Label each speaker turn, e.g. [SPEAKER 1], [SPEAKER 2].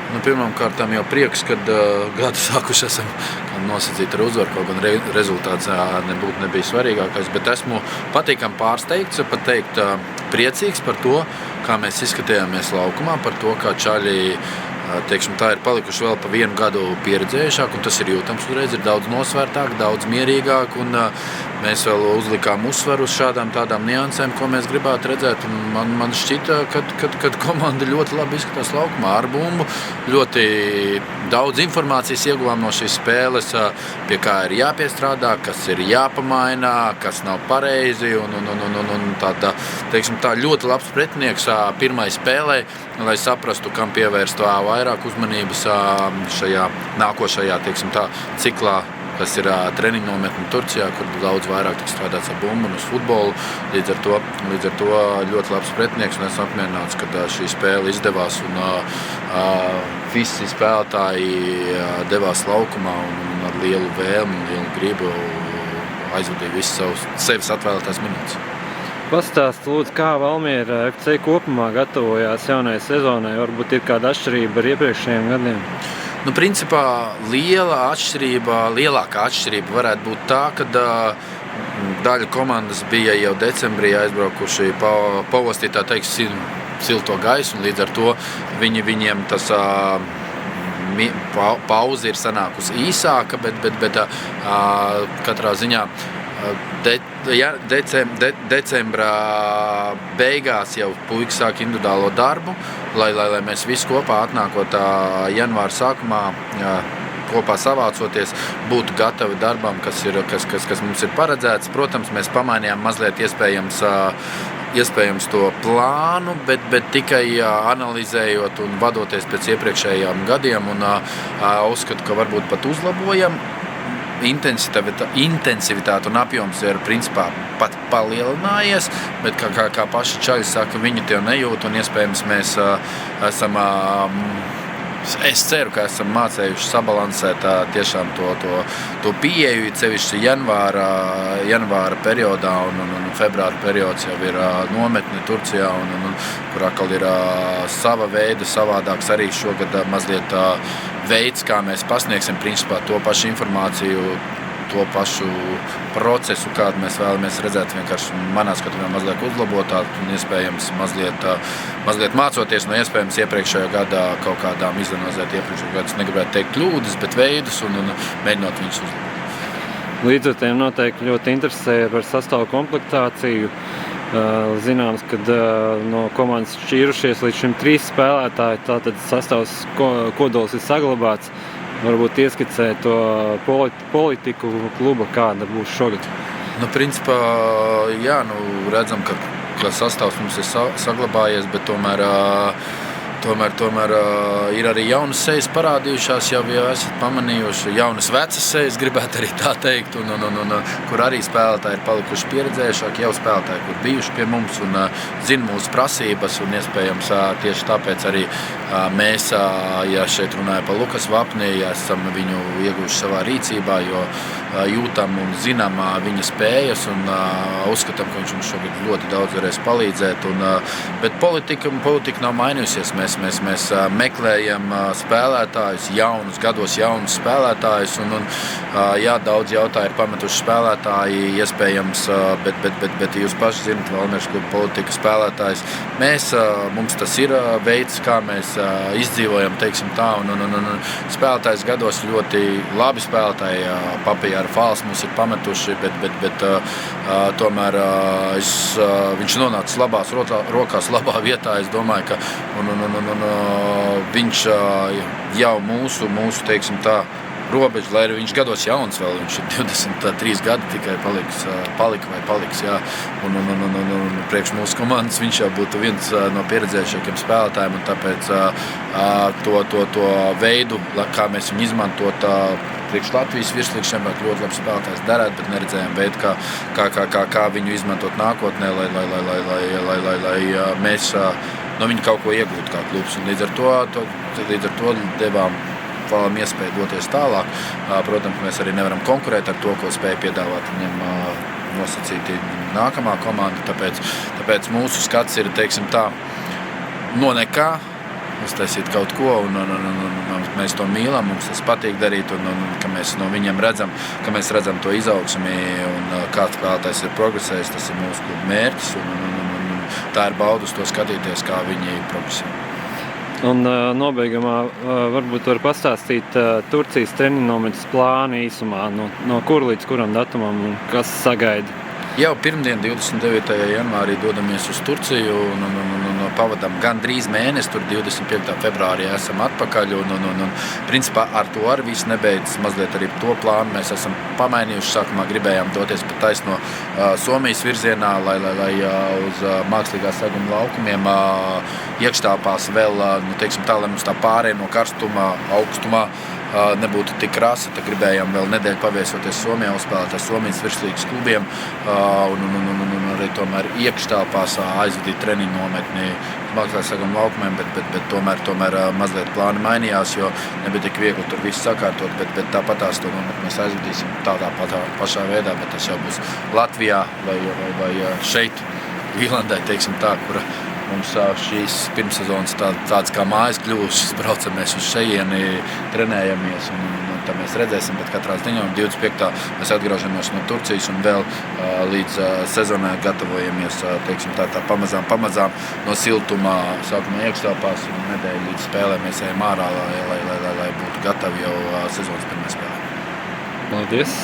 [SPEAKER 1] Pirmām kārtām jau prieks, kad gadu sākuši esam nosacīti ar uzvaru, kaut gan rezultāts nebija svarīgākais, bet esmu patīkami pārsteigts, pat teikt priecīgs par to, kā mēs izskatījāmies laukumā, par to, kā čaļi, teiksim, tā ir palikuši vēl pa 1 gadu pieredzējušāk, un tas ir jūtams uzreiz, ir daudz nosvērtāk, daudz mierīgāk, un mēs vēl uzlikām uzsvaru uz šādām tādām niansēm, ko mēs gribētu redzēt, un man šķita, kad komanda ļoti labi izskatās laukumā ar bumbu, ļoti daudz informācijas ieguvām no šīs spēles, pie kā ir jāpiestrādā, kas ir jāpamaina, kas nav pareizi, un tāda, teiksim, tā ļoti labs pretinieks pirmai spēlē, lai saprastu, kam pievērst vairāk uzmanības šajā nākošajā, teiksim, tā ciklā, kas ir treniņu nometne Turcijā, kur daudz vairāk tiks strādāts ar bumbu un uz futbolu. Līdz ar to ļoti labs pretinieks, un esmu apmierināts, ka šī spēle izdevās, un visi spēlētāji devās laukumā un ar lielu vēlmi un lielu gribu aizvadīja visas sevis atvēlētās minūtes.
[SPEAKER 2] Pastāst, lūdzu, kā Valmiera FC kopumā gatavojās jaunajai sezonai? Varbūt ir kāda atšķirība ar iepriekšējiem gadiem?
[SPEAKER 1] Principā lielākā atšķirība varētu būt tā, ka daļa komandas bija jau decembrī aizbraukuši pavostīt, tā teikt, silto gaisu, un līdz ar to viņiem tas pauze ir sanākusi īsāka, bet katrā ziņā decembra beigās jau puikas sāk individuālo darbu, lai mēs visi kopā atnākot janvāra sākumā kopā savācoties, būtu gatavi darbam, kas mums ir paredzēts. Protams, mēs pamainījām mazliet iespējams to plānu, bet tikai analizējot un vadoties pēc iepriekšējām gadiem, un uzskatu, ka varbūt pat uzlabojam. Intensivitāte un apjoms ir principā pat palielinājies, bet kā paši čaļi saka, viņi tie nejūt, un iespējams mēs esam, es ceru, ka esam mācējuši sabalansēt tiešām to pieeju, sevišķi janvāra periodā, un februāra periods jau ir nometne Turcijā, kur atkal ir sava veida savādāks arī šogad mazliet veids, kā mēs pasniegsim principā to pašu informāciju, to pašu procesu, kādu mēs vēlamies redzēt, vienkārši manā skatījumā mazliet uzlabotāt un iespējams mazliet mācoties no iespējams iepriekšējā gadā kaut kādām izanalizēt iepriekšējā gadā, negribētu teikt kļūdas, bet veidus un mēģinot viņus uzlabot.
[SPEAKER 2] Līdzotiem noteikti ļoti interesē par sastāvu komplektāciju. Zināms, ka no komandas šķīrušies līdz šim 3 spēlētāji, tātad sastāvs kodols ir saglabāts. Varbūt ieskicē to politiku kluba, kāda būs šogad.
[SPEAKER 1] Principā, jā, redzam, ka sastāvs mums ir saglabājies, bet tomēr ir arī jaunas sejas parādījušās, jau esat pamanījuši, jaunas vecas sejas, gribētu arī tā teikt, un kur arī spēlētāji ir palikuši pieredzējušāki, jau spēlētāji, kur bijuši pie mums un zina mūsu prasības, un iespējams tieši tāpēc arī mēs, ja šeit runāja par Lukas Vapni, ja esam viņu ieguvuši savā rīcībā, jo jūtam un zinām viņa spējas un uzskatām, ka viņš mums šogad ļoti daudz varēs palīdzēt, bet politika nav mainījusies. Mēs meklējam spēlētājus, gados jaunus spēlētājus, un jā, daudz jautāju ir pametuši spēlētāji, iespējams, bet jūs paši zināt, Valmieras kluba politika spēlētājs. Mums tas ir veids, kā mēs izdzīvojam, teiksim tā, un spēlētājs gados ļoti labi spēlētāji, Papijāra Fāls mums ir pametuši, bet tomēr viņš nonāca labās rokās, labā vietā, es domāju, ka viņš jau mūsu, teiksim tā, robežu, lai arī viņš gados jauns vēl, viņš ir 23 gadi tikai paliks, jā, un priekš mūsu komandas viņš jau būtu viens no pieredzējušākiem spēlētājiem, un tāpēc to veidu, kā mēs viņu izmantot, priekš Latvijas virslīgas čempionāta ļoti labs spēlētājs derētu, bet neredzējām veidu, kā viņu izmantot nākotnē, lai mēs no viņa kaut ko iegūt kā klubs. Un līdz ar to devām Fālam iespēju doties tālāk. Protams, mēs arī nevaram konkurēt ar to, ko spēja piedāvāt viņam nosacīti nākamā komanda. Tāpēc mūsu skats ir, teiksim tā, no nekā uztaisīt kaut ko, un mēs to mīlam, mums tas patīk darīt, un ka mēs no viņiem redzam, ka mēs redzam to izaugsmi, un kāds spēlētājs ir progresējis, tas ir mūsu kluba mērķis, un tā ir bauda uz to skatīties, kā viņi progresē.
[SPEAKER 2] Un nobeigumā varbūt var pastāstīt Turcijas treniņu nometnes plānu īsumā, no kur līdz kuram datumam un kas sagaida?
[SPEAKER 1] Jau pirmdien, 29. janvārī, dodamies uz Turciju un pavadām gandrīz mēnesi. Tur 25. februārī esam atpakaļ. Principā ar to arī viss nebeidzas. Mazliet arī to plānu mēs esam pamainījuši. Sākumā gribējām doties pa taisno Somijas virzienā, lai uz mākslīgā seguma laukumiem iekštāpās vēl, lai mums tā pārēja no karstuma, augstumā nebūtu tik krasa. Tad gribējām vēl nedēļu paviesoties Somijā, uzspēlēt ar Somijas virslīgas klubiem un arī tomēr iekštelpās aizvadīt treniņu nometni mākslīgā seguma laukumiem, bet tomēr mazliet plāni mainījās, jo nebija tik viegli tur visu sakārtot, bet tāpatās to nometni mēs aizvadīsim tādā pašā veidā, bet tas jau būs Latvijā vai šeit, Vīlandē, teiksim tā, kura mums šīs pirmssezonas tādas kā mājas kļuvušas, braucam mēs uz šejieni, trenējamies un tā mēs redzēsim, bet katrā ziņā 25. mēs atgriežamies no Turcijas un vēl līdz sezonai gatavojamies, teiksim tā pamazām no siltumā, sākumā iekštelpās un nedēļu līdz spēlēm mēs ejam ārā, lai būtu gatavi jau sezonas pirmajai spēlē.
[SPEAKER 2] Paldies!